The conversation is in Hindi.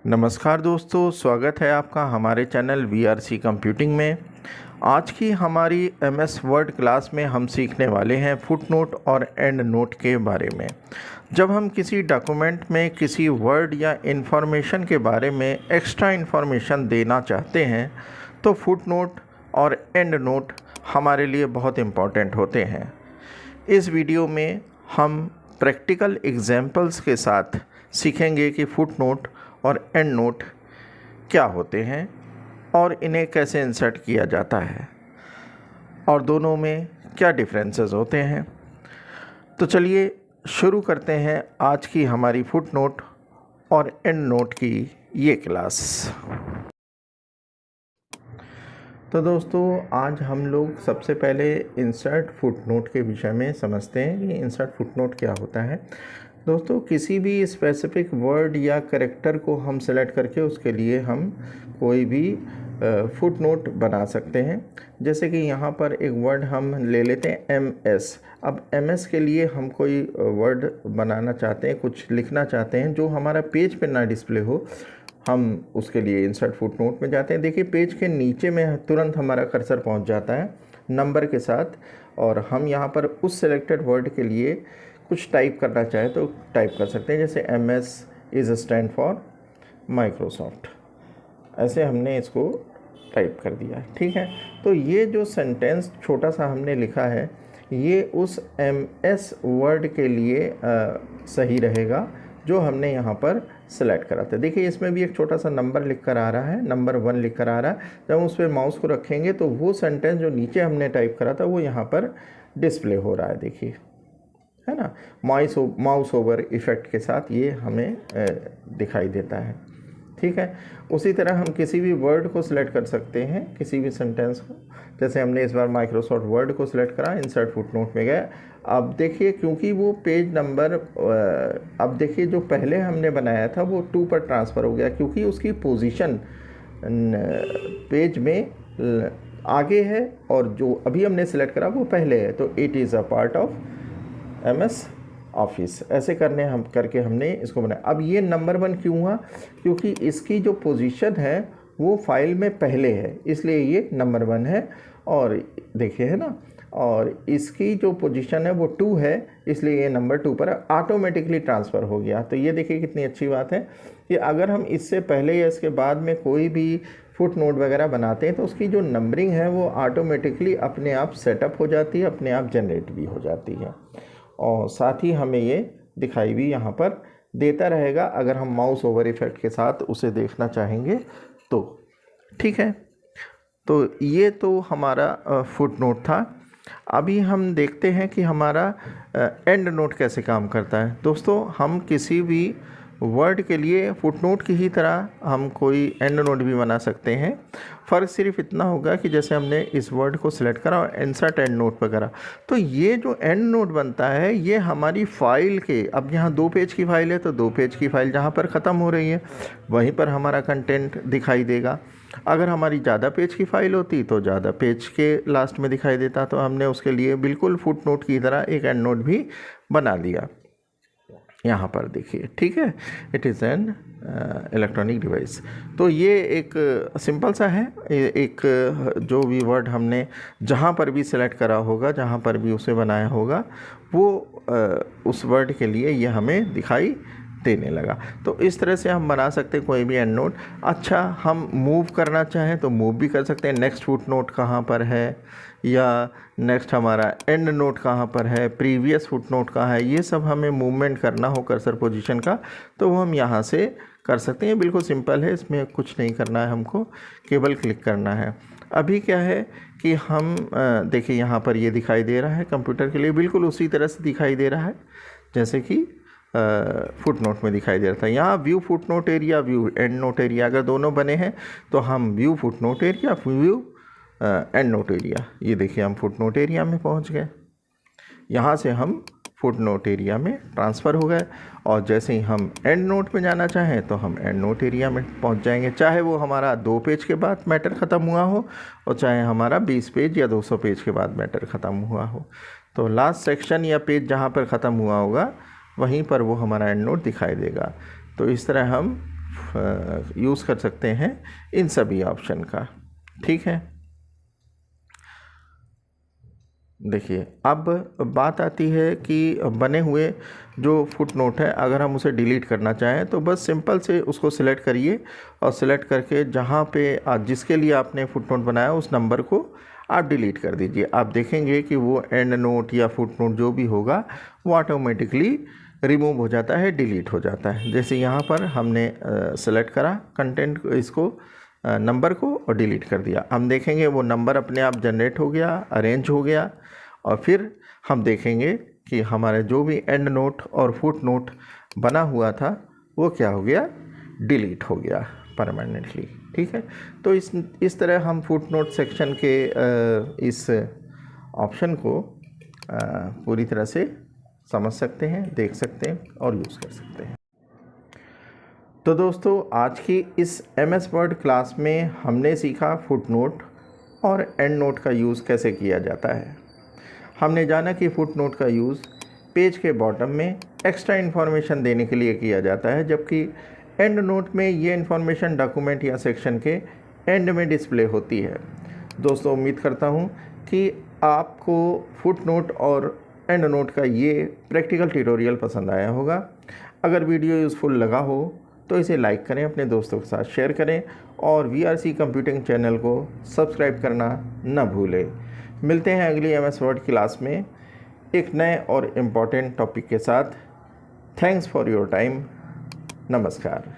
नमस्कार दोस्तों, स्वागत है आपका हमारे चैनल VRC कंप्यूटिंग में। आज की हमारी MS वर्ड क्लास में हम सीखने वाले हैं फुटनोट और एंड नोट के बारे में। जब हम किसी डॉक्यूमेंट में किसी वर्ड या इन्फॉर्मेशन के बारे में एक्स्ट्रा इन्फॉर्मेशन देना चाहते हैं तो फुटनोट और एंड नोट हमारे लिए बहुत इम्पॉर्टेंट होते हैं। इस वीडियो में हम प्रैक्टिकल एग्जाम्पल्स के साथ सीखेंगे कि फुटनोट और एंड नोट क्या होते हैं और इन्हें कैसे इंसर्ट किया जाता है और दोनों में क्या डिफरेंसेस होते हैं। तो चलिए शुरू करते हैं आज की हमारी फुटनोट और एंड नोट की ये क्लास। तो दोस्तों, आज हम लोग सबसे पहले इंसर्ट फुटनोट के विषय में समझते हैं कि इंसर्ट फुटनोट क्या होता है। दोस्तों, किसी भी स्पेसिफिक वर्ड या कैरेक्टर को हम सेलेक्ट करके उसके लिए हम कोई भी फुटनोट बना सकते हैं। जैसे कि यहाँ पर एक वर्ड हम ले लेते हैं MS। अब MS के लिए हम कोई वर्ड बनाना चाहते हैं, कुछ लिखना चाहते हैं जो हमारा पेज पे ना डिस्प्ले हो, हम उसके लिए इंसर्ट फुटनोट में जाते हैं। देखिए, पेज के नीचे में तुरंत हमारा कर्सर पहुँच जाता है नंबर के साथ, और हम यहाँ पर उस सेलेक्टेड वर्ड के लिए कुछ टाइप करना चाहे तो टाइप कर सकते हैं। जैसे MS is stand for Microsoft, ऐसे हमने इसको टाइप कर दिया है। ठीक है, तो ये जो सेंटेंस छोटा सा हमने लिखा है ये उस MS वर्ड के लिए सही रहेगा जो हमने यहाँ पर सेलेक्ट करा था। देखिए, इसमें भी एक छोटा सा नंबर लिख कर आ रहा है, नंबर 1 लिख कर आ रहा है। जब हम उस पर माउस को रखेंगे तो वो सेंटेंस जो नीचे हमने टाइप करा था वो यहाँ पर डिस्प्ले हो रहा है, देखिए, है ना। माउस ओवर इफ़ेक्ट के साथ ये हमें दिखाई देता है। ठीक है, उसी तरह हम किसी भी वर्ड को सिलेक्ट कर सकते हैं, किसी भी सेंटेंस को। जैसे हमने इस बार माइक्रोसॉफ्ट वर्ड को सिलेक्ट करा, इंसर्ट फुटनोट में गए। अब देखिए, क्योंकि वो पेज नंबर अब देखिए जो पहले हमने बनाया था वो 2 पर ट्रांसफ़र हो गया, क्योंकि उसकी पोजीशन पेज में आगे है और जो अभी हमने सेलेक्ट करा वो पहले है, तो it is a part of MS office. ऐसे करके हमने इसको बनाया। अब ये नंबर 1 क्यों हुआ? क्योंकि इसकी जो पोजीशन है वो फाइल में पहले है, इसलिए ये नंबर 1 है। और देखिए, है ना, और इसकी जो पोजीशन है वो 2 है, इसलिए ये नंबर 2 पर ऑटोमेटिकली ट्रांसफ़र हो गया। तो ये देखिए कितनी अच्छी बात है कि अगर हम इससे पहले या इसके बाद में कोई भी फुट नोट वगैरह बनाते हैं तो उसकी जो नंबरिंग है वो ऑटोमेटिकली अपने आप सेटअप हो जाती है, अपने आप जनरेट भी हो जाती है, और साथ ही हमें ये दिखाई भी यहाँ पर देता रहेगा अगर हम माउस ओवर इफ़ेक्ट के साथ उसे देखना चाहेंगे तो। ठीक है, तो ये तो हमारा फुट नोट था। अभी हम देखते हैं कि हमारा एंड नोट कैसे काम करता है। दोस्तों, हम किसी भी वर्ड के लिए फुटनोट की ही तरह हम कोई एंड नोट भी बना सकते हैं। फ़र्क सिर्फ इतना होगा कि जैसे हमने इस वर्ड को सिलेक्ट करा और इंसर्ट एंड नोट पर करा, तो ये जो एंड नोट बनता है ये हमारी फ़ाइल के, अब यहाँ 2 पेज की फ़ाइल है तो 2 पेज की फ़ाइल जहाँ पर ख़त्म हो रही है वहीं पर हमारा कंटेंट दिखाई देगा। अगर हमारी ज़्यादा पेज की फ़ाइल होती तो ज़्यादा पेज के लास्ट में दिखाई देता, तो हमने उसके लिए बिल्कुल फुट नोट की तरह एक एंड नोट भी बना दिया। यहाँ पर देखिए, ठीक है, it is an electronic device. तो ये एक सिंपल सा है, एक जो भी वर्ड हमने जहाँ पर भी सेलेक्ट करा होगा, जहाँ पर भी उसे बनाया होगा, वो उस वर्ड के लिए ये हमें दिखाई देने लगा। तो इस तरह से हम बना सकते हैं कोई भी एंड नोट। अच्छा, हम मूव करना चाहें तो मूव भी कर सकते हैं। नेक्स्ट फुट नोट कहाँ पर है, या नेक्स्ट हमारा एंड नोट कहाँ पर है, प्रीवियस फुट नोट कहाँ है, ये सब हमें मूवमेंट करना हो कर्सर पोजीशन का तो वो हम यहाँ से कर सकते हैं। बिल्कुल सिंपल है, इसमें कुछ नहीं करना है, हमको केवल क्लिक करना है। अभी क्या है कि हम देखिए यहाँ पर ये दिखाई दे रहा है कंप्यूटर के लिए बिल्कुल उसी तरह से दिखाई दे रहा है जैसे कि फुट नोट में दिखाई दे रहा था। यहाँ view foot note area, view and note area, अगर दोनों बने हैं तो हम view foot note area, view and note area. ये देखिए, हम फुट नोट एरिया में पहुँच गए। यहाँ से हम फुट नोट एरिया में ट्रांसफ़र हो गए, और जैसे ही हम एंड नोट में जाना चाहें तो हम एंड नोट एरिया में पहुँच जाएंगे, चाहे वो हमारा 2 पेज के बाद मैटर ख़त्म हुआ हो और चाहे हमारा 20 पेज या 200 पेज के बाद मैटर ख़त्म हुआ हो। तो लास्ट सेक्शन या पेज जहाँ पर ख़त्म हुआ होगा वहीं पर वो हमारा एंड नोट दिखाई देगा। तो इस तरह हम यूज़ कर सकते हैं इन सभी ऑप्शन का। ठीक है, देखिए अब बात आती है कि बने हुए जो फुट नोट है अगर हम उसे डिलीट करना चाहें तो बस सिंपल से उसको सिलेक्ट करिए और सिलेक्ट करके जहाँ पे जिसके लिए आपने फुट नोट बनाया उस नंबर को आप डिलीट कर दीजिए। आप देखेंगे कि वो एंड नोट या फुट नोट जो भी होगा वो ऑटोमेटिकली रिमूव हो जाता है, डिलीट हो जाता है। जैसे यहाँ पर हमने सेलेक्ट करा कंटेंट इसको नंबर को और डिलीट कर दिया, हम देखेंगे वो नंबर अपने आप जनरेट हो गया, अरेंज हो गया और फिर हम देखेंगे कि हमारे जो भी एंड नोट और फुट नोट बना हुआ था वो क्या हो गया, डिलीट हो गया परमानेंटली। ठीक है, तो इस तरह हम फुट नोट सेक्शन के इस ऑप्शन को पूरी तरह से समझ सकते हैं, देख सकते हैं और यूज़ कर सकते हैं। तो दोस्तों आज की इस MS वर्ड क्लास में हमने सीखा फुट नोट और एंड नोट का यूज़ कैसे किया जाता है। हमने जाना कि फुट नोट का यूज़ पेज के बॉटम में एक्स्ट्रा इन्फॉर्मेशन देने के लिए किया जाता है, जबकि एंड नोट में ये इन्फॉर्मेशन डॉक्यूमेंट या सेक्शन के एंड में डिस्प्ले होती है। दोस्तों उम्मीद करता हूँ कि आपको फुट नोट और एंड नोट का ये प्रैक्टिकल ट्यूटोरियल पसंद आया होगा। अगर वीडियो यूज़फुल लगा हो तो इसे लाइक करें, अपने दोस्तों के साथ शेयर करें और VRC कंप्यूटिंग चैनल को सब्सक्राइब करना न भूलें। मिलते हैं अगली MS वर्ड क्लास में एक नए और इम्पॉर्टेंट टॉपिक के साथ। Thanks for your time. नमस्कार।